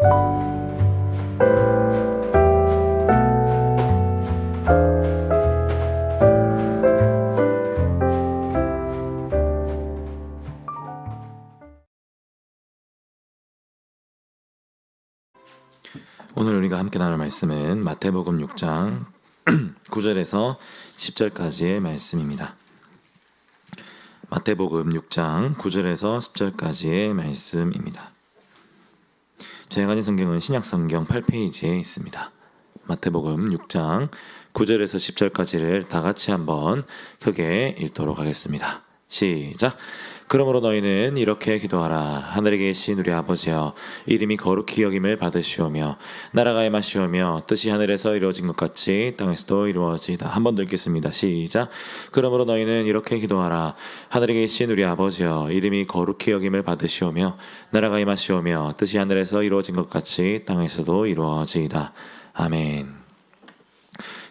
오늘 우리가 함께 나눌 말씀은 마태복음 6장 9절에서 10절까지의 말씀입니다. 마태복음 6장 9절에서 10절까지의 말씀입니다. 제가 가진 성경은 신약성경 8페이지에 있습니다. 마태복음 6장 9절에서 10절까지를 다 같이 한번 크게 읽도록 하겠습니다. 시작. 그러므로 너희는 이렇게 기도하라. 하늘에 계신 우리 아버지여, 이름이 거룩히 여김을 받으시오며 나라가 임하시오며 뜻이 하늘에서 이루어진 것 같이 땅에서도 이루어지이다. 한 번 더 읽겠습니다. 시작. 그러므로 너희는 이렇게 기도하라. 하늘에 계신 우리 아버지여, 이름이 거룩히 여김을 받으시오며 나라가 임하시오며 뜻이 하늘에서 이루어진 것 같이 땅에서도 이루어지이다. 아멘.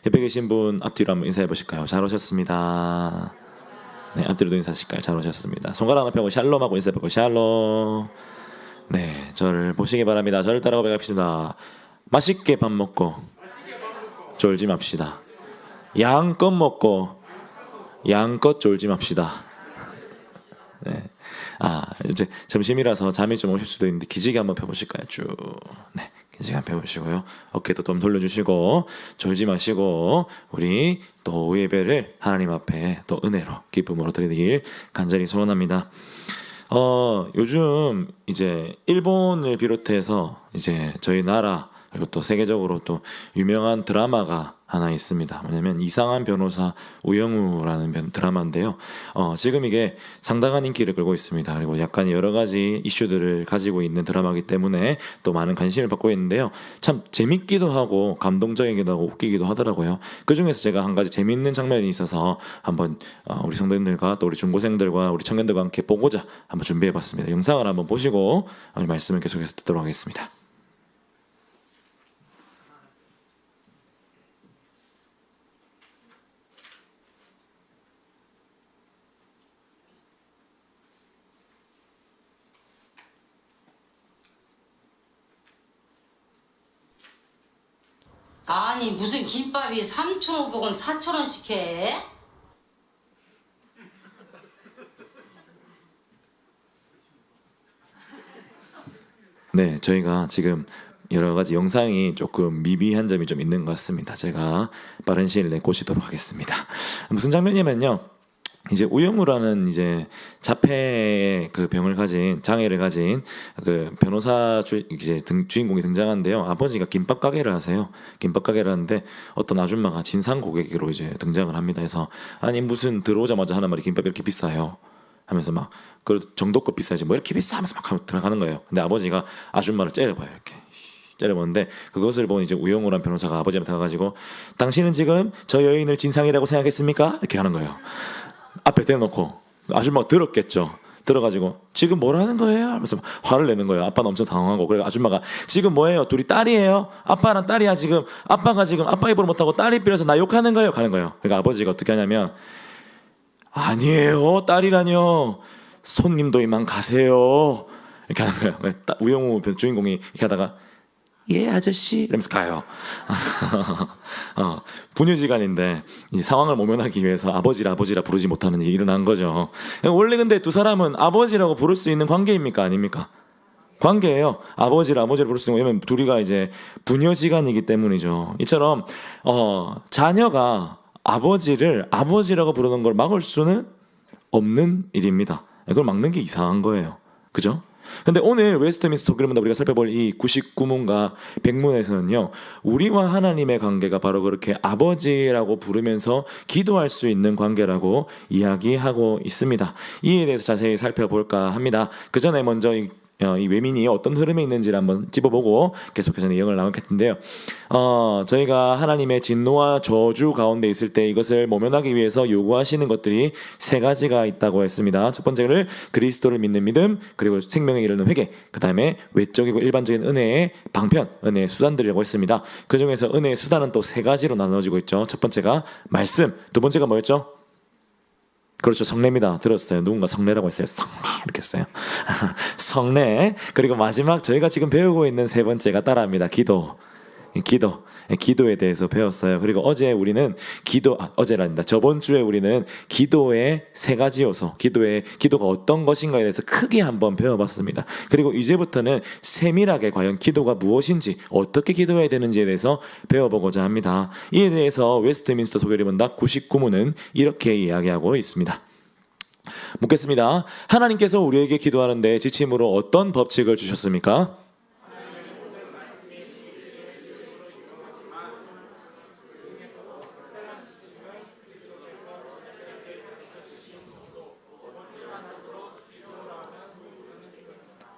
옆에 계신 분 앞뒤로 한번 인사해 보실까요? 잘 오셨습니다. 네, 앞뒤로도 인사하실까요? 잘 오셨습니다. 손가락 하나 펴고 샬롬하고 인사해보고 샬롬. 네, 저를 보시기 바랍니다. 저를 따라가 뵙시다. 맛있게 밥 먹고 졸지 맙시다. 양껏 먹고 양껏 졸지 맙시다. 네, 이제 점심이라서 잠이 좀 오실 수도 있는데 기지개 한번 펴보실까요? 쭉. 네, 기지개 한번 펴보시고요. 어깨도 좀 돌려주시고 졸지 마시고 우리 또 예배를 하나님 앞에 또 은혜로 기쁨으로 드리길 간절히 소원합니다. 요즘 이제 일본을 비롯해서 이제 저희 나라 그리고 또 세계적으로 또 유명한 드라마가 하나 있습니다. 뭐냐면 이상한 변호사 우영우라는 드라마인데요. 지금 이게 상당한 인기를 끌고 있습니다. 그리고 약간 여러 가지 이슈들을 가지고 있는 드라마이기 때문에 또 많은 관심을 받고 있는데요. 참 재밌기도 하고 감동적이기도 하고 웃기기도 하더라고요. 그 중에서 제가 한 가지 재밌는 장면이 있어서 한번 우리 성도님들과 또 우리 중고생들과 우리 청년들과 함께 보고자 한번 준비해봤습니다. 영상을 한번 보시고 말씀을 계속해서 듣도록 하겠습니다. 아니 무슨 김밥이 3,500원 4,000원씩 해? 네, 저희가 지금 여러 가지 영상이 조금 미비한 점이 좀 있는 것 같습니다. 제가 빠른 시일 내에 고치도록 하겠습니다. 무슨 장면이냐면요. 이제 우영우라는 이제 자폐의 그 병을 가진 장애를 가진 그 변호사 이제 주인공이 등장하는데요. 아버지가 김밥 가게를 하세요. 김밥 가게를 하는데 어떤 아줌마가 진상 고객으로 이제 등장을 합니다. 그래서 아니 무슨 들어오자마자 하는 말이 김밥 이렇게 비싸요. 하면서 막 그 정도껏 비싸지 뭐 이렇게 비싸 하면서 막 들어가는 거예요. 근데 아버지가 아줌마를 째려봐요. 이렇게 째려보는데 그것을 본 이제 우영우란 변호사가 아버지한테 가가지고 당신은 지금 저 여인을 진상이라고 생각했습니까? 이렇게 하는 거예요. 앞에 대놓고 아줌마가 들었겠죠. 들어가지고 지금 뭐라는 거예요? 하면서 화를 내는 거예요. 아빠는 엄청 당황하고. 그래서 아줌마가 지금 뭐예요? 둘이 딸이에요? 아빠랑 딸이야 지금. 아빠가 지금 아빠 입으로 못하고 딸 입이라서 나 욕하는 거예요? 가는 거예요. 그러니까 아버지가 어떻게 하냐면 아니에요 딸이라뇨. 손님도 이만 가세요. 이렇게 하는 거예요. 우영우 주인공이 이렇게 하다가 예 아저씨 이러면서 가요. 부녀지간인데 이제 상황을 모면하기 위해서 아버지라 부르지 못하는 일이 일어난 거죠. 원래 근데 두 사람은 아버지라고 부를 수 있는 관계입니까 아닙니까? 관계예요. 아버지를 부를 수 있는 거예요. 왜냐면 둘이가 이제 부녀지간이기 때문이죠. 이처럼 자녀가 아버지를 아버지라고 부르는 걸 막을 수는 없는 일입니다. 그걸 막는 게 이상한 거예요. 그죠? 근데 오늘 웨스트민스터 독일문답 우리가 살펴볼 이 99문과 100문에서는요. 우리와 하나님의 관계가 바로 그렇게 아버지라고 부르면서 기도할 수 있는 관계라고 이야기하고 있습니다. 이에 대해서 자세히 살펴볼까 합니다. 그 전에 먼저 이 외민이 어떤 흐름에 있는지를 한번 찝어보고 계속해서 내용을 나누게 텐데요. 저희가 하나님의 진노와 저주 가운데 있을 때 이것을 모면하기 위해서 요구하시는 것들이 세 가지가 있다고 했습니다. 첫 번째를 그리스도를 믿는 믿음, 그리고 생명에 이르는 회개, 그 다음에 외적이고 일반적인 은혜의 방편, 은혜의 수단들이라고 했습니다. 그 중에서 은혜의 수단은 또 세 가지로 나눠지고 있죠. 첫 번째가 말씀, 두 번째가 뭐였죠? 그렇죠. 성례입니다. 들었어요. 누군가 성례라고 했어요. 성례 이렇게 했어요. 성례. 그리고 마지막 저희가 지금 배우고 있는 세 번째가 따라합니다. 기도에 대해서 배웠어요. 그리고 어제 우리는 어제란다. 저번 주에 우리는 기도의 세 가지 요소, 기도가 어떤 것인가에 대해서 크게 한번 배워봤습니다. 그리고 이제부터는 세밀하게 과연 기도가 무엇인지, 어떻게 기도해야 되는지에 대해서 배워보고자 합니다. 이에 대해서 웨스트민스터 소결의문답 99문은 이렇게 이야기하고 있습니다. 묻겠습니다. 하나님께서 우리에게 기도하는데 지침으로 어떤 법칙을 주셨습니까?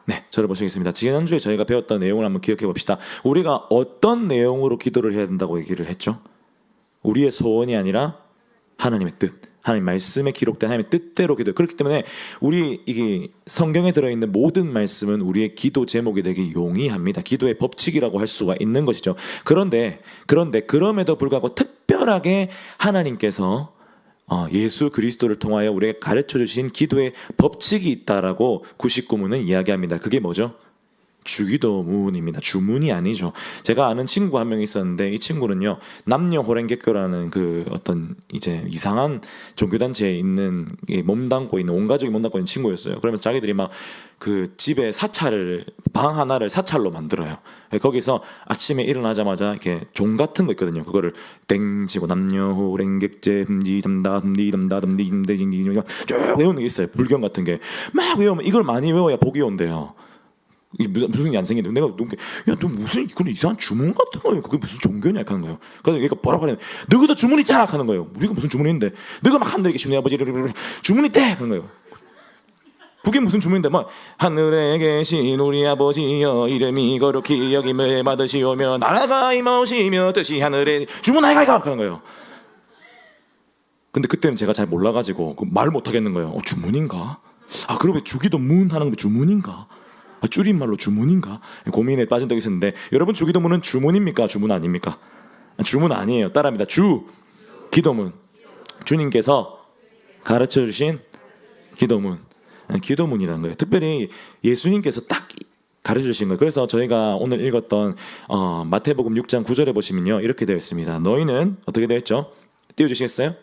네, 저를 보시겠습니다. 지난주에 저희가 배웠던 내용을 한번 기억해 봅시다. 우리가 어떤 내용으로 기도를 해야 된다고 얘기를 했죠? 우리의 소원이 아니라 하나님의 뜻, 하나님 말씀에 기록된 하나님의 뜻대로 기도. 그렇기 때문에 이게 성경에 들어있는 모든 말씀은 우리의 기도 제목이 되기 용이합니다. 기도의 법칙이라고 할 수가 있는 것이죠. 그런데 그럼에도 불구하고 특별하게 하나님께서 예수 그리스도를 통하여 우리에게 가르쳐 주신 기도의 법칙이 있다라고 99문은 이야기합니다. 그게 뭐죠? 주기도문입니다. 주문이 아니죠. 제가 아는 친구 한 명 있었는데 이 친구는요, 남녀 호랭개교라는 그 어떤 이제 이상한 종교단체에 있는 몸담고 있는 온 가족이 몸담고 있는 친구였어요. 그러면서 자기들이 막 그 집에 방 하나를 사찰로 만들어요. 거기서 아침에 일어나자마자 이렇게 종 같은 거 있거든요. 그거를 땡지고 남녀 호랭객제 쭉 외우는 게 있어요. 불경 같은 게 막 외우면 이걸 많이 외워야 복이 온대요. 이게 무슨 안 생기는데 내가 너 무슨 그런 이상한 주문 같은 거예요. 그게 무슨 종교냐 하는 거예요. 그래서 얘가 뭐라고 하냐면 너희도 주문 있잖아 하는 거예요. 우리가 무슨 주문이 있는데 너가 막 하늘에 계신 우리 아버지 주문 있대 하는 거예요. 그게 무슨 주문인데 막 하늘에 계신 우리 아버지여 이름이 거룩히 여김을 받으시오며 나라가 임하오시며 뜻이 하늘에 주문하이가 하는 거예요. 근데 그때는 제가 잘 몰라가지고 말 못하겠는 거예요. 주문인가? 그러면 주기도문 하는 거 주문인가? 줄임말로 주문인가? 고민에 빠진 적이 있었는데 여러분 주기도문은 주문입니까? 주문 아닙니까? 주문 아니에요. 따라합니다. 기도문. 주님께서 가르쳐 주신 기도문이라는 거예요. 특별히 예수님께서 딱 가르쳐 주신 거예요. 그래서 저희가 오늘 읽었던 마태복음 6장 9절에 보시면요, 이렇게 되어 있습니다. 너희는 어떻게 되어 있죠? 띄워주시겠어요?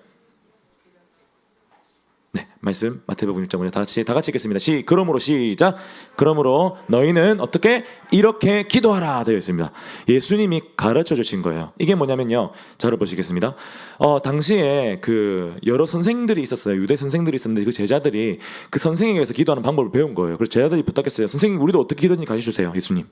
네, 말씀 마태복음 6장 9절 다 같이 읽겠습니다. 그러므로 시작. 그러므로 너희는 어떻게 이렇게 기도하라 되어 있습니다. 예수님이 가르쳐 주신 거예요. 이게 뭐냐면요, 자료 보시겠습니다. 당시에 그 여러 선생들이 있었어요. 유대 선생들이 있었는데 그 제자들이 그 선생에게서 기도하는 방법을 배운 거예요. 그래서 제자들이 부탁했어요. 선생님, 우리도 어떻게 기도하는지 가르쳐 주세요. 예수님,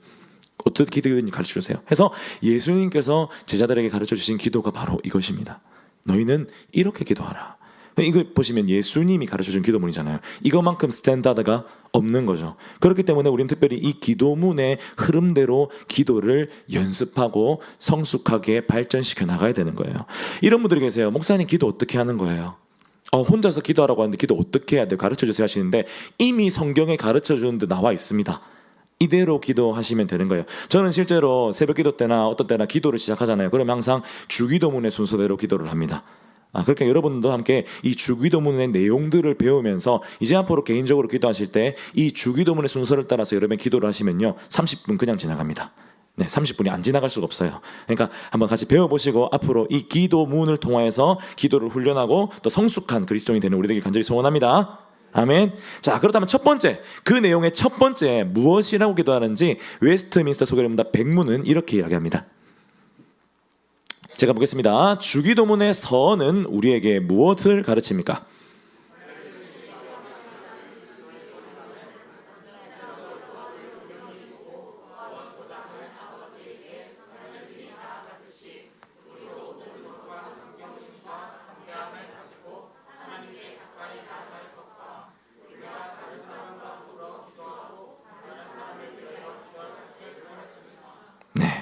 어떻게 기도하는지 가르쳐 주세요. 해서 예수님께서 제자들에게 가르쳐 주신 기도가 바로 이것입니다. 너희는 이렇게 기도하라. 이걸 보시면 예수님이 가르쳐준 기도문이잖아요. 이거만큼 스탠다드가 없는 거죠. 그렇기 때문에 우리는 특별히 이 기도문의 흐름대로 기도를 연습하고 성숙하게 발전시켜 나가야 되는 거예요. 이런 분들이 계세요. 목사님, 기도 어떻게 하는 거예요? 혼자서 기도하라고 하는데 기도 어떻게 해야 돼요? 가르쳐 주세요 하시는데 이미 성경에 가르쳐 주는데 나와 있습니다. 이대로 기도하시면 되는 거예요. 저는 실제로 새벽 기도 때나 어떤 때나 기도를 시작하잖아요. 그러면 항상 주기도문의 순서대로 기도를 합니다. 그러니까 여러분도 함께 이 주기도문의 내용들을 배우면서 이제 앞으로 개인적으로 기도하실 때 이 주기도문의 순서를 따라서 여러분 기도를 하시면요, 30분 그냥 지나갑니다. 네, 30분이 안 지나갈 수가 없어요. 그러니까 한번 같이 배워보시고 앞으로 이 기도문을 통해서 기도를 훈련하고 또 성숙한 그리스도인이 되는 우리 되길 간절히 소원합니다. 아멘. 자, 그렇다면 첫 번째, 그 내용의 첫 번째 무엇이라고 기도하는지 웨스트민스터 소결의문답 100문은 이렇게 이야기합니다. 제가 보겠습니다. 주기도문의 서는 우리에게 무엇을 가르칩니까?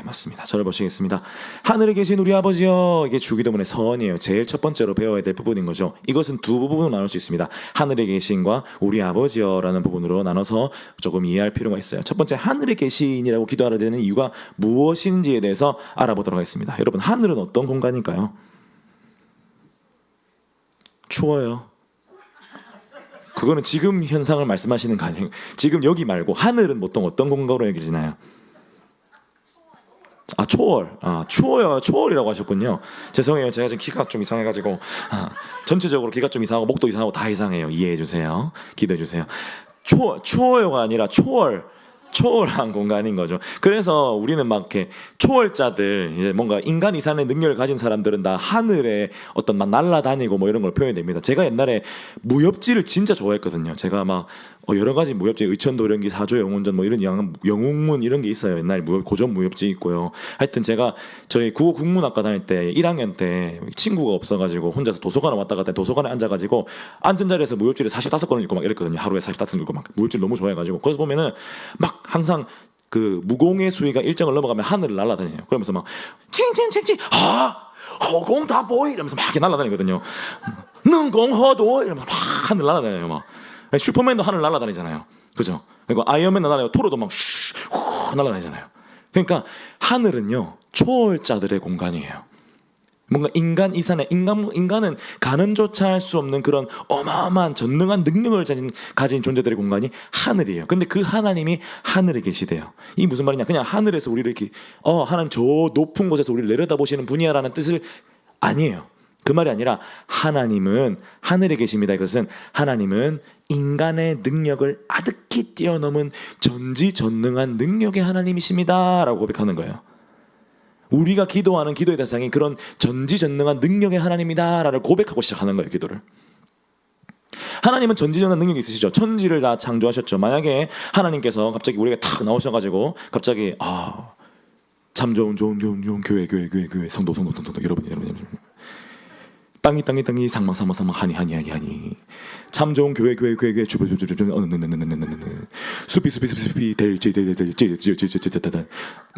맞습니다. 저를 보시겠습니다. 하늘에 계신 우리 아버지여, 이게 주기도문의 서원이에요. 제일 첫 번째로 배워야 될 부분인 거죠. 이것은 두 부분으로 나눌 수 있습니다. 하늘에 계신과 우리 아버지여라는 부분으로 나눠서 조금 이해할 필요가 있어요. 첫 번째, 하늘에 계신이라고 기도하려 되는 이유가 무엇인지에 대해서 알아보도록 하겠습니다. 여러분, 하늘은 어떤 공간일까요? 추워요. 그거는 지금 현상을 말씀하시는 거 아니에요. 지금 여기 말고 하늘은 보통 어떤 공간으로 여기지나요? 초월. 추워요. 초월이라고 하셨군요. 죄송해요. 제가 지금 키가 좀 이상해가지고 전체적으로 키가 좀 이상하고 목도 이상하고 다 이상해요. 이해해 주세요. 기도해 주세요. 추워요가 아니라 초월한 공간인 거죠. 그래서 우리는 막 이렇게 초월자들, 이제 뭔가 인간 이상의 능력을 가진 사람들은 다 하늘에 어떤 막 날아다니고 뭐 이런 걸 표현됩니다. 제가 옛날에 무협지를 진짜 좋아했거든요. 제가 막 여러 가지 무협지, 의천도령기, 사조 영웅전 뭐 이런 영웅문 이런 게 있어요. 옛날 고전 무협지 있고요. 하여튼 제가 저희 국어 국문학과 다닐 때 1학년 때 친구가 없어가지고 혼자서 도서관에 왔다 갔다 도서관에 앉아가지고 앉은 자리에서 무협지를 45권을 읽고 막 이랬거든요. 하루에 45권 읽고 막 무협지를 너무 좋아해가지고 거기서 보면은 막 항상 그 무공의 수위가 일정을 넘어가면 하늘을 날아다녀요. 그러면서 막 칭칭칭칭 허공 다 보이 이러면서 막 이렇게 날아다니거든요. 능공허도 이러면서 막 하늘 날아다녀요. 막 슈퍼맨도 하늘 날아다니잖아요. 그죠? 그리고 아이언맨도 날아요. 토르도 막 날아다니잖아요. 그러니까 하늘은요 초월자들의 공간이에요. 뭔가 인간 이산에 인간은 가는조차 할 수 없는 그런 어마어마한 전능한 능력을 가진 존재들의 공간이 하늘이에요. 근데 그 하나님이 하늘에 계시대요. 이게 무슨 말이냐? 그냥 하늘에서 우리를 이렇게 하나님 저 높은 곳에서 우리를 내려다보시는 분이야라는 뜻을 아니에요. 그 말이 아니라 하나님은 하늘에 계십니다. 이것은 하나님은 인간의 능력을 아득히 뛰어넘은 전지전능한 능력의 하나님이십니다라고 고백하는 거예요. 우리가 기도하는 기도의 대상이 그런 전지전능한 능력의 하나님이다라를 고백하고 시작하는 거예요. 기도를. 하나님은 전지전능한 능력이 있으시죠. 천지를 다 창조하셨죠. 만약에 하나님께서 갑자기 우리가 탁 나오셔가지고 갑자기 참 좋은 교회 성도 여러분 땅이 상망 하니 참 좋은 교회 숲이 될지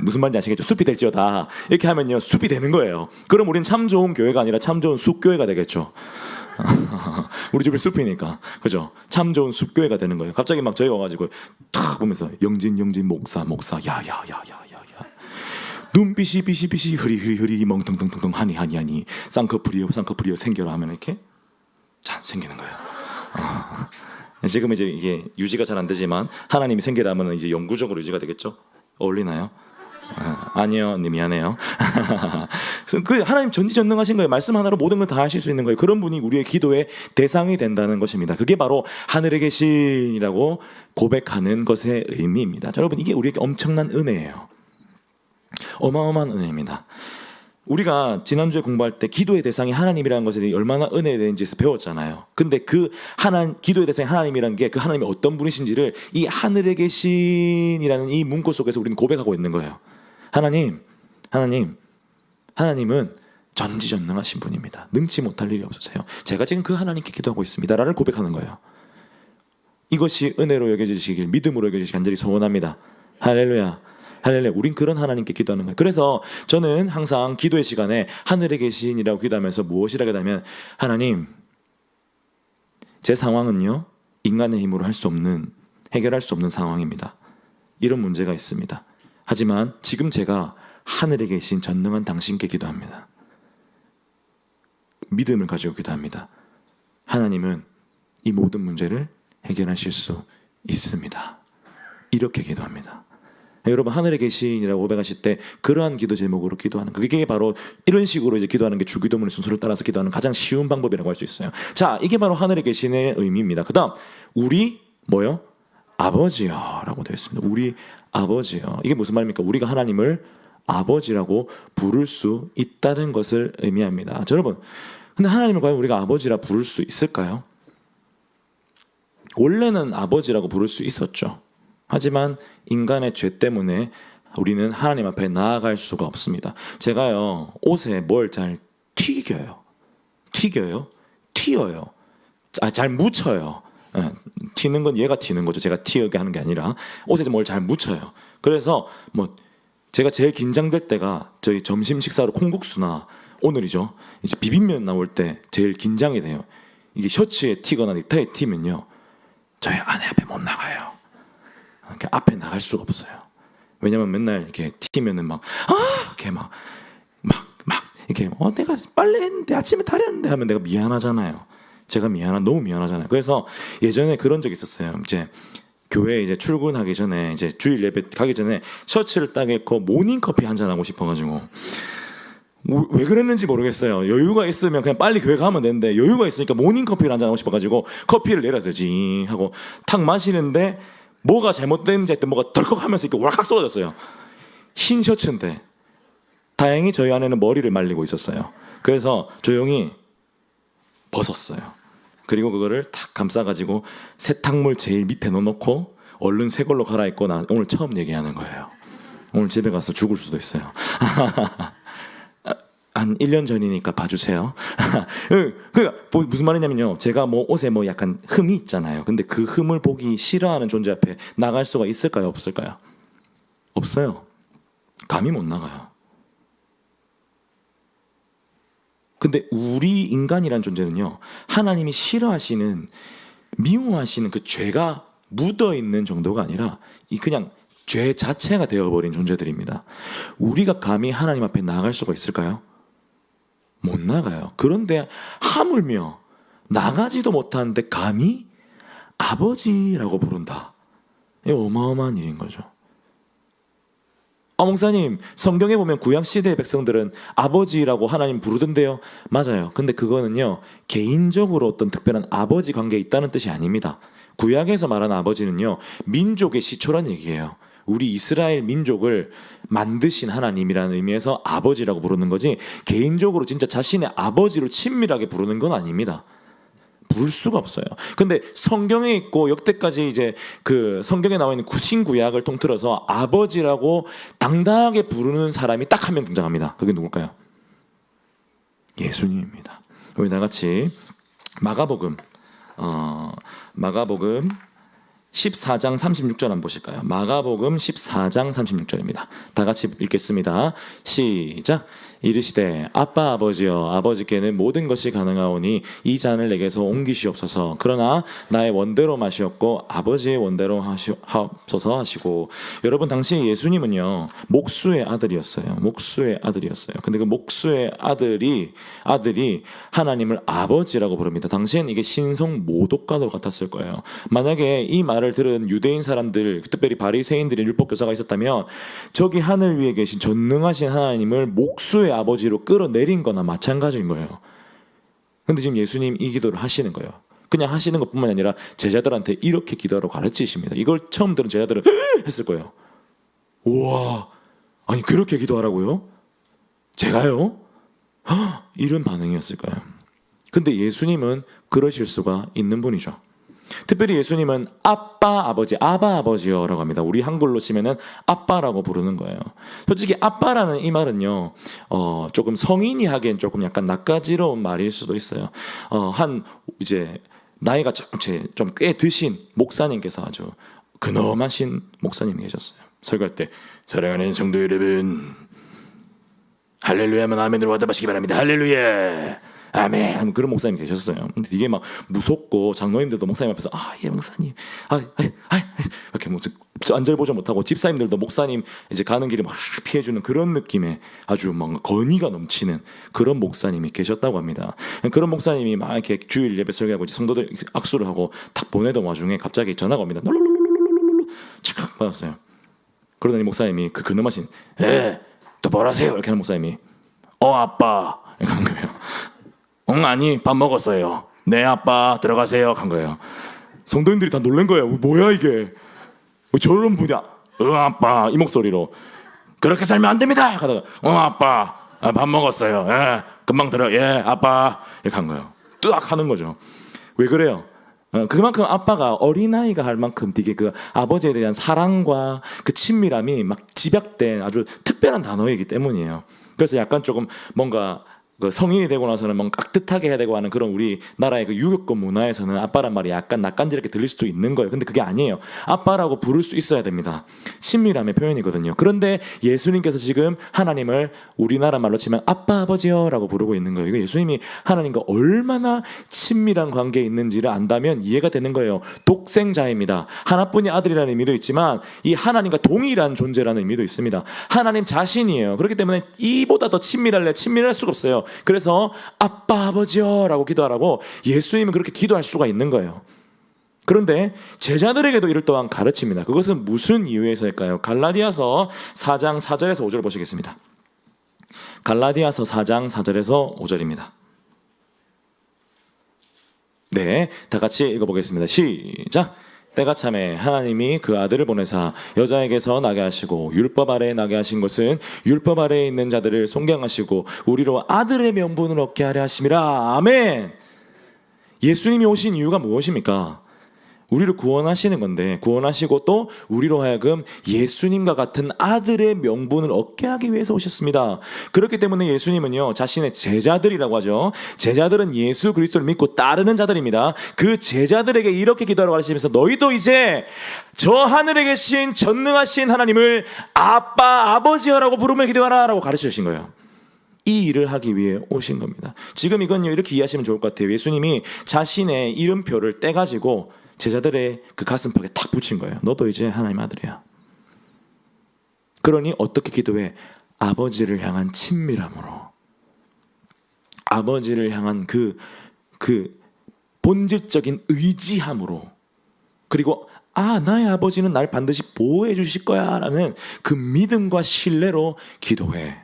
무슨 말인지 아시겠죠? 숲이 될지어다 이렇게 하면요 숲이 되는 거예요. 그럼 우리는 참 좋은 교회가 아니라 참 좋은 숲교회가 되겠죠. 우리 집이 숲이니까 그죠? 참 좋은 숲교회가 되는 거예요. 갑자기 막 저희가 와가지고 탁 보면서 영진 목사 야야야야야야 눈빛이 빛이 흐리 멍텅텅텅 하니 쌍꺼풀이요 생겨라 하면 이렇게 잘 생기는 거예요. 지금 이제 이게 유지가 잘 안 되지만 하나님이 생겨라 하면 이제 영구적으로 유지가 되겠죠? 어울리나요? 아니요, 언니 미안해요. 그 하나님 전지전능하신 거예요. 말씀 하나로 모든 걸 다 하실 수 있는 거예요. 그런 분이 우리의 기도의 대상이 된다는 것입니다. 그게 바로 하늘에 계신이라고 고백하는 것의 의미입니다. 자, 여러분 이게 우리에게 엄청난 은혜예요. 어마어마한 은혜입니다. 우리가 지난주에 공부할 때 기도의 대상이 하나님이라는 것에 얼마나 은혜되는지에서 배웠잖아요. 근데 그 기도의 대상이 하나님이라는 게 그 하나님이 어떤 분이신지를 이 하늘에 계신이라는 이 문구 속에서 우리는 고백하고 있는 거예요. 하나님은 전지전능하신 분입니다. 능치 못할 일이 없으세요. 제가 지금 그 하나님께 기도하고 있습니다 라를 고백하는 거예요. 이것이 은혜로 여겨지시길 믿음으로 여겨지시길 간절히 소원합니다. 할렐루야. 우린 그런 하나님께 기도하는 거예요. 그래서 저는 항상 기도의 시간에 하늘에 계신이라고 기도하면서 무엇이라고 하면 하나님 제 상황은요 인간의 힘으로 해결할 수 없는 상황입니다. 이런 문제가 있습니다. 하지만 지금 제가 하늘에 계신 전능한 당신께 기도합니다. 믿음을 가지고 기도합니다. 하나님은 이 모든 문제를 해결하실 수 있습니다. 이렇게 기도합니다. 여러분 하늘에 계신이라고 고백하실 때 그러한 기도 제목으로 기도하는 그게 바로 이런 식으로 이제 기도하는 게 주기도문의 순서를 따라서 기도하는 가장 쉬운 방법이라고 할 수 있어요. 자, 이게 바로 하늘에 계신의 의미입니다. 그다음 우리 아버지여라고 되어 있습니다. 우리 아버지여. 이게 무슨 말입니까? 우리가 하나님을 아버지라고 부를 수 있다는 것을 의미합니다. 자, 여러분 근데 하나님을 과연 우리가 아버지라 부를 수 있을까요? 원래는 아버지라고 부를 수 있었죠. 하지만 인간의 죄 때문에 우리는 하나님 앞에 나아갈 수가 없습니다. 제가요 옷에 뭘 잘 튀겨요. 잘 묻혀요. 튀는 건 얘가 튀는 거죠. 제가 튀게 하는 게 아니라 옷에 뭘 잘 묻혀요. 그래서 뭐 제가 제일 긴장될 때가 저희 점심 식사로 콩국수나 오늘이죠. 이제 비빔면 나올 때 제일 긴장이 돼요. 이게 셔츠에 튀거나 넥타이에 튀면요 저희 아내 앞에 못 나가요. 앞에 나갈 수가 없어요. 왜냐면 맨날 이렇게 튀면은 이렇게 이렇게 내가 빨래 했는데 아침에 다렸는데 하면 내가 미안하잖아요. 제가 너무 미안하잖아요. 그래서 예전에 그런 적이 있었어요. 이제 교회 이제 출근하기 전에 이제 주일 예배 가기 전에 셔츠를 딱 입고 모닝 커피 한 잔 하고 싶어가지고 왜 그랬는지 모르겠어요. 여유가 있으면 그냥 빨리 교회 가면 되는데 여유가 있으니까 모닝 커피를 한 잔 하고 싶어가지고 커피를 내려서 징 하고 탁 마시는데 뭐가 잘못됐는지 했더니 뭐가 덜컥하면서 이렇게 와락 쏟아졌어요. 흰 셔츠인데 다행히 저희 아내는 머리를 말리고 있었어요. 그래서 조용히 벗었어요. 그리고 그거를 탁 감싸가지고 세탁물 제일 밑에 넣어놓고 얼른 새 걸로 갈아입고 나 오늘 처음 얘기하는 거예요. 오늘 집에 가서 죽을 수도 있어요. 한 1년 전이니까 봐주세요. 그러니까 무슨 말이냐면요. 제가 뭐 옷에 뭐 약간 흠이 있잖아요. 근데 그 흠을 보기 싫어하는 존재 앞에 나갈 수가 있을까요? 없을까요? 없어요. 감히 못 나가요. 근데 우리 인간이란 존재는요. 하나님이 싫어하시는 미워하시는 그 죄가 묻어있는 정도가 아니라 이 그냥 죄 자체가 되어버린 존재들입니다. 우리가 감히 하나님 앞에 나갈 수가 있을까요? 못 나가요. 그런데 하물며 나가지도 못하는데 감히 아버지라고 부른다. 이 어마어마한 일인 거죠. 목사님, 성경에 보면 구약시대의 백성들은 아버지라고 하나님 부르던데요. 맞아요. 근데 그거는요, 개인적으로 어떤 특별한 아버지 관계에 있다는 뜻이 아닙니다. 구약에서 말하는 아버지는요, 민족의 시초란 얘기예요. 우리 이스라엘 민족을 만드신 하나님이라는 의미에서 아버지라고 부르는 거지, 개인적으로 진짜 자신의 아버지로 친밀하게 부르는 건 아닙니다. 부를 수가 없어요. 근데 성경에 있고 역대까지 이제 그 성경에 나와 있는 신구약을 통틀어서 아버지라고 당당하게 부르는 사람이 딱 한 명 등장합니다. 그게 누굴까요? 예수님입니다. 우리 다 같이 마가복음 14장 36절 한번 보실까요? 마가복음 14장 36절입니다. 다 같이 읽겠습니다. 시작. 이르시되 아빠 아버지여 아버지께는 모든 것이 가능하오니 이 잔을 내게서 옮기시옵소서. 그러나 나의 원대로 마시옵고 아버지의 원대로 하옵소서 하시고. 여러분, 당시 예수님은요 목수의 아들이었어요. 목수의 아들이었어요. 근데 그 목수의 아들이 하나님을 아버지라고 부릅니다. 당시엔 이게 신성 모독과도 같았을 거예요. 만약에 이 말을 들은 유대인 사람들, 특별히 바리새인들이 율법교사가 있었다면 저기 하늘 위에 계신 전능하신 하나님을 목수의 아버지로 끌어내린 거나 마찬가지인 거예요. 근데 지금 예수님 이 기도를 하시는 거예요. 그냥 하시는 것뿐만 아니라 제자들한테 이렇게 기도하라고 가르치십니다. 이걸 처음 들은 제자들은 했을 거예요. 우와, 아니 그렇게 기도하라고요? 제가요? 이런 반응이었을 거예요. 근데 예수님은 그러실 수가 있는 분이죠. 특별히 예수님은 아빠 아버지, 아바 아버지여라고 합니다. 우리 한글로 치면은 아빠라고 부르는 거예요. 솔직히 아빠라는 이 말은요, 조금 성인이 하기엔 조금 약간 낯가지러운 말일 수도 있어요. 이제 나이가 좀 꽤 드신 목사님께서 아주 근엄하신 목사님이 계셨어요. 설교할 때 사랑하는 성도 여러분, 할렐루야면 아멘으로 받아보시기 바랍니다. 할렐루야. 아멘. 그런 목사님 계셨어요. 근데 이게 막 무섭고 장로님들도 목사님 앞에서 예 목사님, 이렇게 뭐 안절보절 못하고 집사님들도 목사님 이제 가는 길에 막 피해주는 그런 느낌의 아주 막 건의가 넘치는 그런 목사님이 계셨다고 합니다. 그런 목사님이 막 이렇게 주일 예배 설교하고 성도들 악수를 하고 탁 보내던 와중에 갑자기 전화가 옵니다. 롤롤롤롤롤롤 착 받았어요. 그러더니 목사님이 그 근엄하신 또 뭐라세요? 이렇게 하는 목사님이 아빠 이렇게 한 거예요. 아니 밥 먹었어요. 네 아빠 들어가세요 한 거예요. 성도님들이 다 놀란 거예요. 뭐야 이게, 저런 분이 아빠 이 목소리로 그렇게 살면 안 됩니다 하다가 아빠 밥 먹었어요. 금방 들어. 아빠 이렇게 한 거예요. 뜨악 하는 거죠. 왜 그래요? 그만큼 아빠가 어린아이가 할 만큼 되게 그 아버지에 대한 사랑과 그 친밀함이 막 집약된 아주 특별한 단어이기 때문이에요. 그래서 약간 조금 뭔가 그 성인이 되고 나서는 뭔가 깍듯하게 해야 되고 하는 그런 우리나라의 그 유교권 문화에서는 아빠란 말이 약간 낯간지럽게 들릴 수도 있는 거예요. 근데 그게 아니에요. 아빠라고 부를 수 있어야 됩니다. 친밀함의 표현이거든요. 그런데 예수님께서 지금 하나님을 우리나라 말로 치면 아빠 아버지여라고 부르고 있는 거예요. 이거 예수님이 하나님과 얼마나 친밀한 관계에 있는지를 안다면 이해가 되는 거예요. 독생자입니다. 하나뿐인 아들이라는 의미도 있지만 이 하나님과 동일한 존재라는 의미도 있습니다. 하나님 자신이에요. 그렇기 때문에 이보다 더 친밀할 수가 없어요. 그래서 아빠 아버지요 라고 기도하라고 예수님은 그렇게 기도할 수가 있는 거예요. 그런데 제자들에게도 이를 또한 가르칩니다. 그것은 무슨 이유에서일까요? 갈라디아서 4장 4절에서 5절 보시겠습니다. 갈라디아서 4장 4절에서 5절입니다. 네, 다 같이 읽어보겠습니다. 시작! 때가 참에 하나님이 그 아들을 보내사 여자에게서 나게 하시고 율법 아래에 나게 하신 것은 율법 아래에 있는 자들을 존경하시고 우리로 아들의 명분을 얻게 하려 하심이라. 아멘. 예수님이 오신 이유가 무엇입니까? 우리를 구원하시는 건데, 구원하시고 또 우리로 하여금 예수님과 같은 아들의 명분을 얻게 하기 위해서 오셨습니다. 그렇기 때문에 예수님은요, 자신의 제자들이라고 하죠. 제자들은 예수 그리스도를 믿고 따르는 자들입니다. 그 제자들에게 이렇게 기도하라고 하시면서 너희도 이제 저 하늘에 계신 전능하신 하나님을 아빠 아버지여라고 부르며 기도하라 라고 가르쳐 주신 거예요. 이 일을 하기 위해 오신 겁니다. 지금 이건요, 이렇게 이해하시면 좋을 것 같아요. 예수님이 자신의 이름표를 떼가지고 제자들의 그 가슴팍에 탁 붙인 거예요. 너도 이제 하나님 아들이야. 그러니 어떻게 기도해? 아버지를 향한 친밀함으로, 아버지를 향한 그 본질적인 의지함으로, 그리고 나의 아버지는 날 반드시 보호해 주실 거야 라는 그 믿음과 신뢰로 기도해.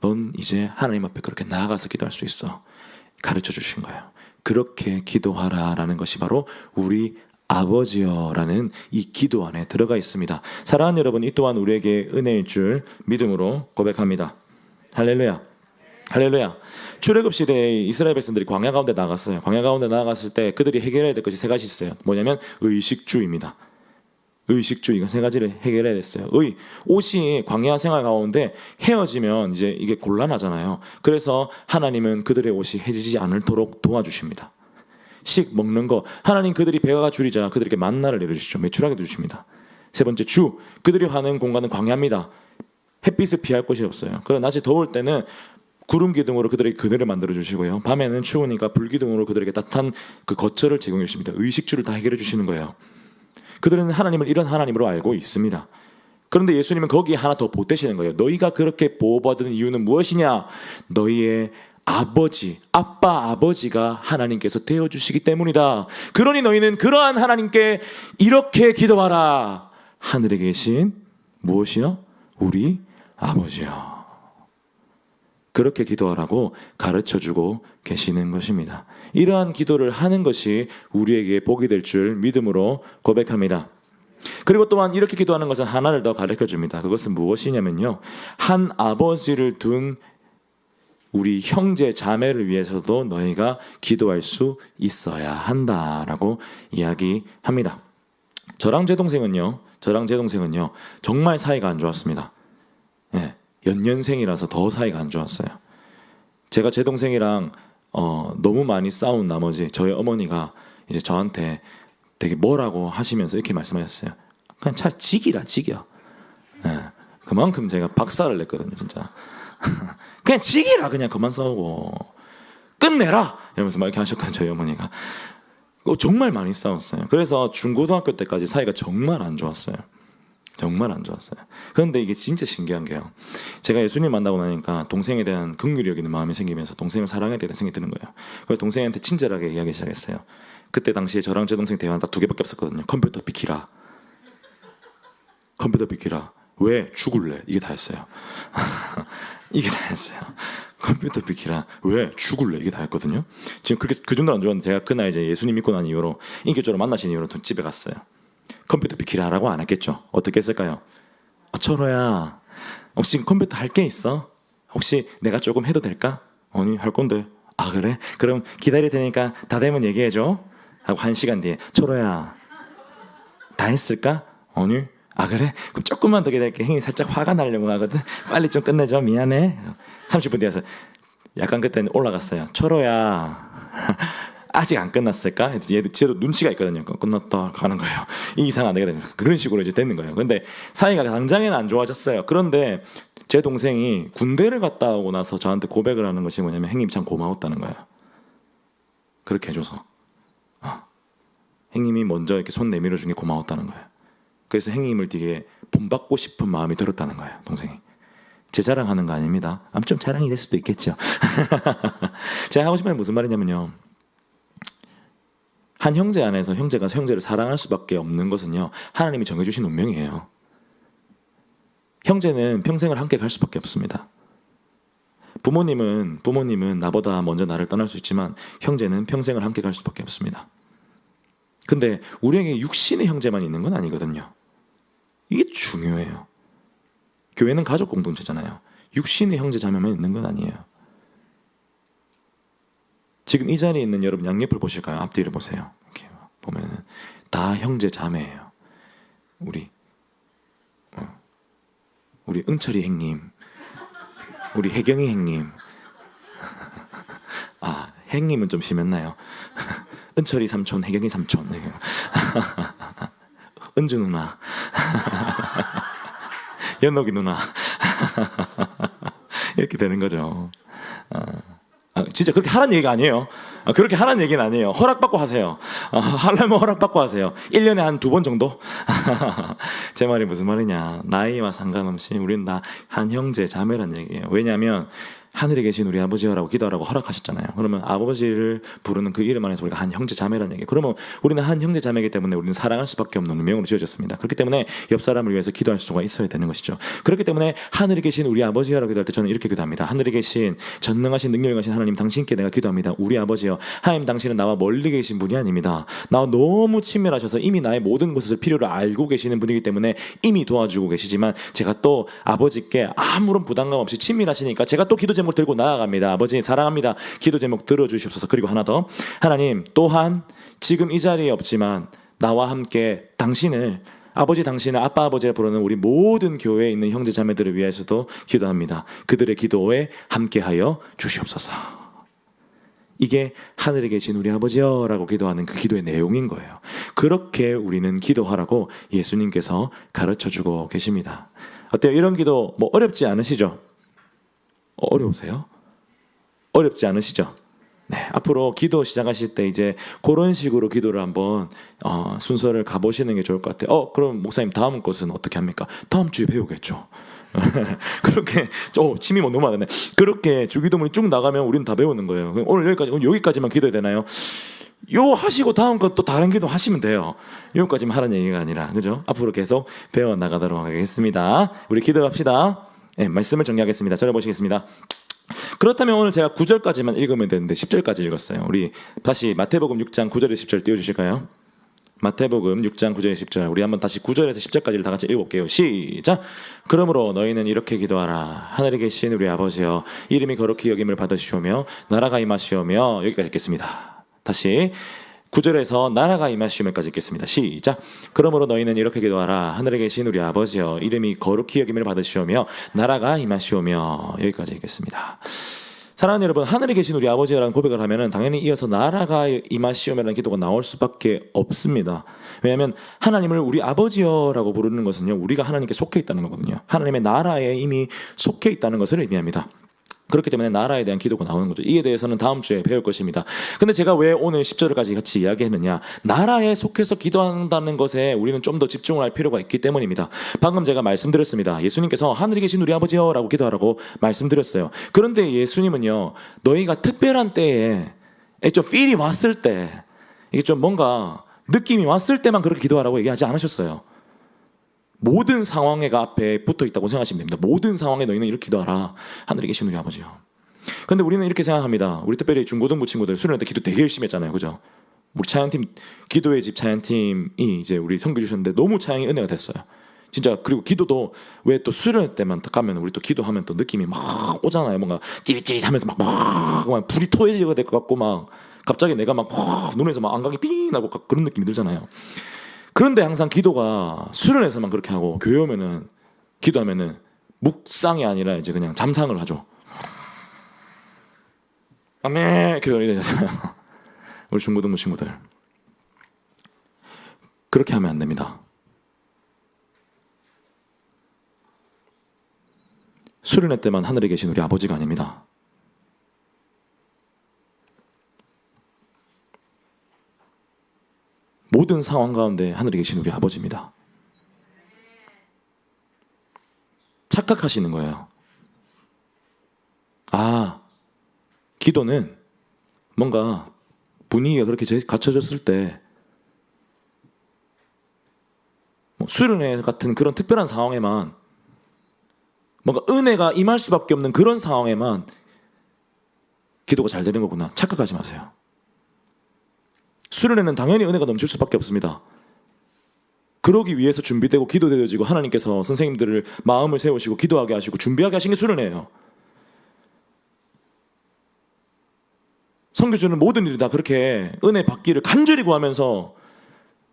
넌 이제 하나님 앞에 그렇게 나아가서 기도할 수 있어. 가르쳐 주신 거예요. 그렇게 기도하라라는 것이 바로 우리 아버지여라는 이 기도 안에 들어가 있습니다. 사랑하는 여러분, 이 또한 우리에게 은혜일 줄 믿음으로 고백합니다. 할렐루야. 할렐루야. 출애굽 시대에 이스라엘 백성들이 광야 가운데 나갔어요. 광야 가운데 나갔을 때 그들이 해결해야 될 것이 세 가지 있어요. 뭐냐면 의식주입니다. 의식주, 이거 세 가지를 해결해야 됐어요. 옷이 광야 생활 가운데 헤어지면 이제 이게 곤란하잖아요. 그래서 하나님은 그들의 옷이 헤어지지 않도록 도와주십니다. 먹는 거, 하나님 그들이 배가 줄이자 그들에게 만나를 내려주시죠. 매출하게 해주십니다. 세 번째, 그들이 하는 공간은 광야입니다. 햇빛을 피할 곳이 없어요. 그래서 낮에 더울 때는 구름 기둥으로 그들에게 그늘을 만들어 주시고요. 밤에는 추우니까 불 기둥으로 그들에게 따뜻한 그 겉절을 제공해 주십니다. 의식주를 다 해결해 주시는 거예요. 그들은 하나님을 이런 하나님으로 알고 있습니다. 그런데 예수님은 거기에 하나 더 보태시는 거예요. 너희가 그렇게 보호받은 이유는 무엇이냐? 너희의 아버지, 아빠 아버지가 하나님께서 되어주시기 때문이다. 그러니 너희는 그러한 하나님께 이렇게 기도하라. 하늘에 계신 무엇이요? 우리 아버지요. 그렇게 기도하라고 가르쳐주고 계시는 것입니다. 이러한 기도를 하는 것이 우리에게 복이 될 줄 믿음으로 고백합니다. 그리고 또한 이렇게 기도하는 것은 하나를 더 가르쳐줍니다. 그것은 무엇이냐면요, 한 아버지를 둔 우리 형제 자매를 위해서도 너희가 기도할 수 있어야 한다라고 이야기합니다. 저랑 제 동생은요 정말 사이가 안 좋았습니다. 연년생이라서 더 사이가 안 좋았어요. 제가 제 동생이랑 너무 많이 싸운 나머지 저희 어머니가 이제 저한테 되게 뭐라고 하시면서 이렇게 말씀하셨어요. 그냥 잘 지기라, 지겨. 그만큼 제가 박살을 냈거든요, 진짜. 그냥 지기라, 그냥 그만 싸우고 끝내라 이러면서 막 이렇게 하셨거든요, 저희 어머니가. 정말 많이 싸웠어요. 그래서 중고등학교 때까지 사이가 정말 안 좋았어요. 정말 안 좋았어요. 그런데 이게 진짜 신기한 게요, 제가 예수님 만나고 나니까 동생에 대한 긍휼히 여기는 마음이 생기면서 동생을 사랑해야 되는 생각이 드는 거예요. 그래서 동생한테 친절하게 이야기 시작했어요. 그때 당시에 저랑 제 동생 대화는 딱 2개밖에 없었거든요. 컴퓨터 비키라. 컴퓨터 비키라. 왜 죽을래? 이게 다였어요. 이게 다였어요. 컴퓨터 비키라. 왜 죽을래? 이게 다였거든요. 지금 그렇게 그 정도로 안 좋았는데 제가 그날 이제 예수님 믿고 난 이후로 인격적으로 만나신 이후로 집에 갔어요. 컴퓨터 비키라라고 안 했겠죠. 어떻게 했을까요? 철호야, 혹시 컴퓨터 할 게 있어? 혹시 내가 조금 해도 될까? 아니, 할 건데. 아, 그래? 그럼 기다릴 테니까 다 되면 얘기해줘 하고 1시간 뒤에 철호야, 다 했을까? 아니. 아, 그래? 그럼 조금만 더 기다릴게. 형이 살짝 화가 나려고 하거든. 빨리 좀 끝내줘. 미안해. 30분 뒤에서 약간 그때는 올라갔어요. 철호야, 아직 안 끝났을까? 얘도 눈치가 있거든요. 끝났다 가는 거예요. 이 이상 안 되게 되면 그런 식으로 이제 되는 거예요. 근데 사이가 당장에는 안 좋아졌어요. 그런데 제 동생이 군대를 갔다 오고 나서 저한테 고백을 하는 것이 뭐냐면, 형님 참 고마웠다는 거예요. 그렇게 해줘서. 형님이 먼저 이렇게 손 내밀어 준 게 고마웠다는 거예요. 그래서 형님을 되게 본받고 싶은 마음이 들었다는 거예요, 동생이. 제 자랑하는 거 아닙니다. 좀 자랑이 될 수도 있겠죠. 제가 하고 싶은 게 무슨 말이냐면요. 한 형제 안에서 형제가 형제를 사랑할 수밖에 없는 것은요. 하나님이 정해주신 운명이에요. 형제는 평생을 함께 갈 수밖에 없습니다. 부모님은 나보다 먼저 나를 떠날 수 있지만 형제는 평생을 함께 갈 수밖에 없습니다. 근데 우리에게 육신의 형제만 있는 건 아니거든요. 이게 중요해요. 교회는 가족 공동체잖아요. 육신의 형제 자매만 있는 건 아니에요. 지금 이 자리에 있는 여러분 양옆을 보실까요? 앞뒤를 보세요. 이렇게 보면은 다 형제 자매예요. 우리 은철이 형님, 우리 혜경이 형님. 아, 형님은 좀 심했나요? 은철이 삼촌, 혜경이 삼촌. 은주 누나. 연옥이 누나. 이렇게 되는 거죠. 진짜 그렇게 하라는 얘기가 아니에요. 그렇게 하라는 얘기는 아니에요. 허락받고 하세요. 하려면 허락받고 하세요. 1년에 한 2번 정도? 제 말이 무슨 말이냐. 나이와 상관없이 우리는 다 한 형제 자매란 얘기예요. 왜냐하면 하늘에 계신 우리 아버지여라고 기도하라고 허락하셨잖아요. 그러면 아버지를 부르는 그 이름 안에서 우리가 한 형제 자매라는 얘기예요. 그러면 우리는 한 형제 자매이기 때문에 우리는 사랑할 수밖에 없는 운명으로 지어졌습니다. 그렇기 때문에 옆 사람을 위해서 기도할 수가 있어야 되는 것이죠. 그렇기 때문에 하늘에 계신 우리 아버지여라고 기도할 때 저는 이렇게 기도합니다. 하늘에 계신 전능하신 능력이 가신 하나님, 당신께 내가 기도합니다. 우리 아버지여, 하나님, 당신은 나와 멀리 계신 분이 아닙니다. 나와 너무 친밀하셔서 이미 나의 모든 것을 필요를 알고 계시는 분이기 때문에 이미 도와주고 계시지만 제가 또 아버지께 아무런 부담감 없이 친밀하시니까 제가 또 기도 제목을 들고 나아갑니다. 아버지 사랑합니다. 기도 제목 들어주시옵소서. 그리고 하나 더, 하나님, 또한 지금 이 자리에 없지만 나와 함께 당신을 아빠 아버지라 부르는 우리 모든 교회에 있는 형제 자매들을 위해서도 기도합니다. 그들의 기도에 함께하여 주시옵소서. 이게 하늘에 계신 우리 아버지여라고 기도하는 그 기도의 내용인 거예요. 그렇게 우리는 기도하라고 예수님께서 가르쳐주고 계십니다. 어때요? 이런 기도 뭐 어렵지 않으시죠? 어려우세요? 어렵지 않으시죠? 네, 앞으로 기도 시작하실 때 이제 그런 식으로 기도를 한번 순서를 가보시는 게 좋을 것 같아요. 그럼 목사님 다음 것은 어떻게 합니까? 다음 주에 배우겠죠. 그렇게 침이 너무 많네. 그렇게 주기도문이 쭉 나가면 우리는 다 배우는 거예요. 그럼 오늘 여기까지만 기도해야 되나요? 요 하시고 다음 것 또 다른 기도 하시면 돼요. 여기까지만 하라는 얘기가 아니라, 그죠? 앞으로 계속 배워 나가도록 하겠습니다. 우리 기도합시다. 네, 말씀을 정리하겠습니다. 전해보시겠습니다. 그렇다면 오늘 제가 9절까지만 읽으면 되는데 10절까지 읽었어요. 우리 다시 마태복음 6장 9절에 10절 띄워주실까요? 마태복음 6장 9절에 10절. 우리 한번 다시 9절에서 10절까지를 다 같이 읽어볼게요. 시작. 그러므로 너희는 이렇게 기도하라. 하늘에 계신 우리 아버지여, 이름이 거룩히 여김을 받으시오며 나라가 임하시오며. 여기까지 읽겠습니다. 다시 9절에서 나라가 임하시오며까지 읽겠습니다. 시작. 그러므로 너희는 이렇게 기도하라. 하늘에 계신 우리 아버지여, 이름이 거룩히 여김을 받으시오며 나라가 임하시오며. 여기까지 읽겠습니다. 사랑하는 여러분, 하늘에 계신 우리 아버지라는 고백을 하면은 당연히 이어서 나라가 임하시오며라는 기도가 나올 수밖에 없습니다. 왜냐하면 하나님을 우리 아버지여라고 부르는 것은요, 우리가 하나님께 속해 있다는 거거든요. 하나님의 나라에 이미 속해 있다는 것을 의미합니다. 그렇기 때문에 나라에 대한 기도가 나오는 거죠. 이에 대해서는 다음 주에 배울 것입니다. 근데 제가 왜 오늘 10절까지 같이 이야기했느냐, 나라에 속해서 기도한다는 것에 우리는 좀 더 집중을 할 필요가 있기 때문입니다. 방금 제가 말씀드렸습니다. 예수님께서 하늘에 계신 우리 아버지여 라고 기도하라고 말씀드렸어요. 그런데 예수님은요, 너희가 특별한 때에 좀 필이 왔을 때, 이게 좀 뭔가 느낌이 왔을 때만 그렇게 기도하라고 얘기하지 않으셨어요. 모든 상황에 앞에 붙어 있다고 생각하시면 됩니다. 모든 상황에 너희는 이렇게 기도하라. 하늘에 계신 우리 아버지요. 근데 우리는 이렇게 생각합니다. 우리 특별히 중고등부 친구들 수련회 때 기도 되게 열심히 했잖아요. 그죠? 우리 차양팀, 기도의 집 차양팀이 이제 우리 선교 주셨는데 너무 차양이 은혜가 됐어요. 진짜. 그리고 기도도 왜 또 수련회 때만 가면 우리 또 기도하면 또 느낌이 막 오잖아요. 뭔가 찌릿찌릿하면서 막 불이 토해지게 될 것 같고, 막 갑자기 내가 막 눈에서 막 안각이 삥 나고 그런 느낌이 들잖아요. 그런데 항상 기도가 수련에서만 그렇게 하고 교회 오면은 기도하면은 묵상이 아니라 이제 그냥 잠상을 하죠. 아멘 교회 이러잖아요. 우리 중고등부 친구들 그렇게 하면 안 됩니다. 수련회 때만 하늘에 계신 우리 아버지가 아닙니다. 모든 상황 가운데 하늘에 계신 우리 아버지입니다. 착각하시는 거예요. 기도는 뭔가 분위기가 그렇게 갖춰졌을 때 수련회 같은 그런 특별한 상황에만 뭔가 은혜가 임할 수밖에 없는 그런 상황에만 기도가 잘 되는 거구나 착각하지 마세요. 수련회는 당연히 은혜가 넘칠 수밖에 없습니다. 그러기 위해서 준비되고 기도되어지고 하나님께서 선생님들을 마음을 세우시고 기도하게 하시고 준비하게 하신 게 수련회예요. 선교주는 모든 일이 다 그렇게 은혜 받기를 간절히 구하면서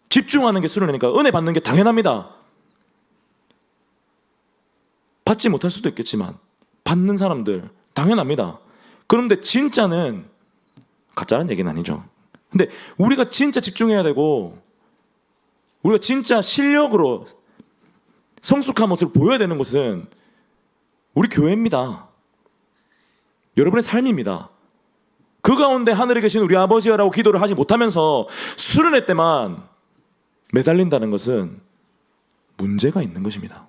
집중하는 게 수련회니까 은혜 받는 게 당연합니다. 받지 못할 수도 있겠지만 받는 사람들 당연합니다. 그런데 진짜는 가짜란 얘기는 아니죠. 근데 우리가 진짜 집중해야 되고 우리가 진짜 실력으로 성숙한 모습을 보여야 되는 곳은 우리 교회입니다. 여러분의 삶입니다. 그 가운데 하늘에 계신 우리 아버지여라고 기도를 하지 못하면서 수련회 때만 매달린다는 것은 문제가 있는 것입니다.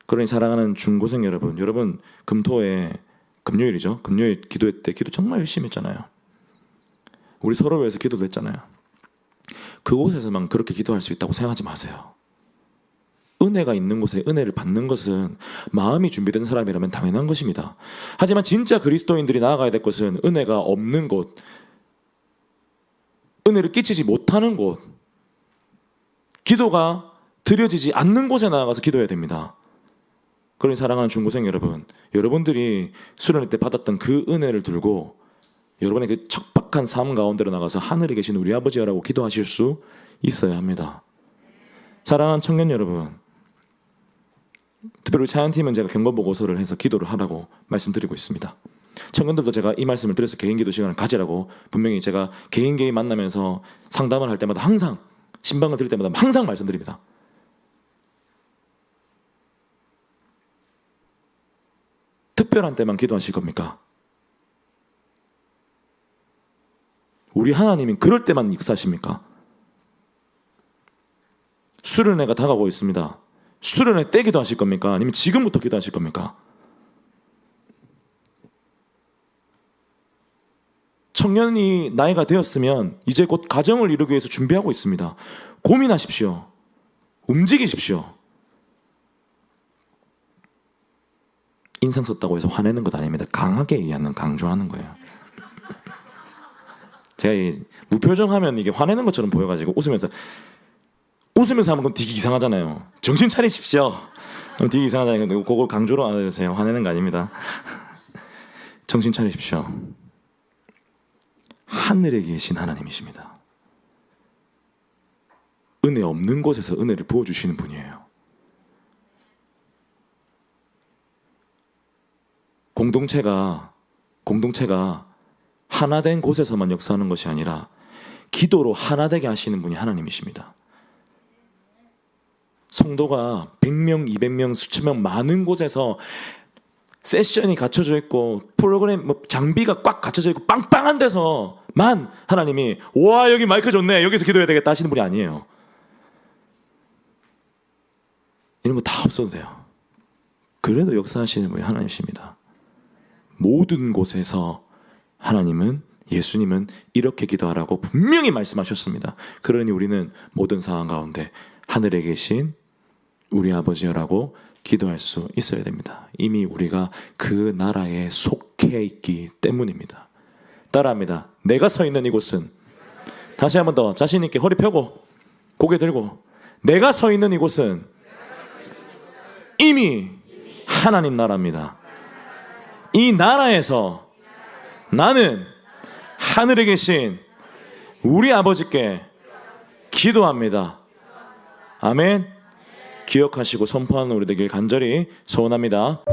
그러니 사랑하는 중고생 여러분 금토에 금요일이죠. 금요일 기도회 때 기도 정말 열심히 했잖아요. 우리 서로 위해서 기도도 했잖아요. 그곳에서만 그렇게 기도할 수 있다고 생각하지 마세요. 은혜가 있는 곳에 은혜를 받는 것은 마음이 준비된 사람이라면 당연한 것입니다. 하지만 진짜 그리스도인들이 나아가야 될 것은 은혜가 없는 곳, 은혜를 끼치지 못하는 곳, 기도가 드려지지 않는 곳에 나아가서 기도해야 됩니다. 그러니 사랑하는 중고생 여러분, 여러분들이 수련회 때 받았던 그 은혜를 들고 여러분의 그 척박한 삶 가운데로 나가서 하늘에 계신 우리 아버지여라고 기도하실 수 있어야 합니다. 사랑하는 청년 여러분, 특별히 우리 차연팀은 제가 경건보고서를 해서 기도를 하라고 말씀드리고 있습니다. 청년들도 제가 이 말씀을 드려서 개인기도 시간을 가지라고 분명히 제가 개인 만나면서 상담을 할 때마다 항상 신방을 드릴 때마다 항상 말씀드립니다. 특별한 때만 기도하실 겁니까? 우리 하나님이 그럴 때만 역사하십니까? 수련회가 다가오고 있습니다. 수련회 때 기도하실 겁니까? 아니면 지금부터 기도하실 겁니까? 청년이 나이가 되었으면 이제 곧 가정을 이루기 위해서 준비하고 있습니다. 고민하십시오. 움직이십시오. 인상 썼다고 해서 화내는 것 아닙니다. 강하게 얘기하는, 강조하는 거예요. 제가 이 무표정하면 이게 화내는 것처럼 보여가지고 웃으면서 하면 그건 되게 이상하잖아요. 정신 차리십시오. 그럼 되게 이상하잖아요. 그걸 강조로 안 해주세요. 화내는 거 아닙니다. 정신 차리십시오. 하늘에 계신 하나님이십니다. 은혜 없는 곳에서 은혜를 부어주시는 분이에요. 공동체가 하나된 곳에서만 역사하는 것이 아니라 기도로 하나되게 하시는 분이 하나님이십니다. 성도가 100명, 200명, 수천 명 많은 곳에서 세션이 갖춰져 있고 프로그램 장비가 꽉 갖춰져 있고 빵빵한 데서만 하나님이 와 여기 마이크 좋네 여기서 기도해야 되겠다 하시는 분이 아니에요. 이런 거 다 없어도 돼요. 그래도 역사하시는 분이 하나님이십니다. 모든 곳에서 하나님은 예수님은 이렇게 기도하라고 분명히 말씀하셨습니다. 그러니 우리는 모든 상황 가운데 하늘에 계신 우리 아버지여라고 기도할 수 있어야 됩니다. 이미 우리가 그 나라에 속해 있기 때문입니다. 따라합니다. 내가 서 있는 이곳은, 다시 한 번 더 자신 있게 허리 펴고 고개 들고, 내가 서 있는 이곳은 이미 하나님 나라입니다. 이 나라에서 나는 하늘에 계신 우리 아버지께 기도합니다. 아멘. 기억하시고 선포하는 우리 되길 간절히 소원합니다.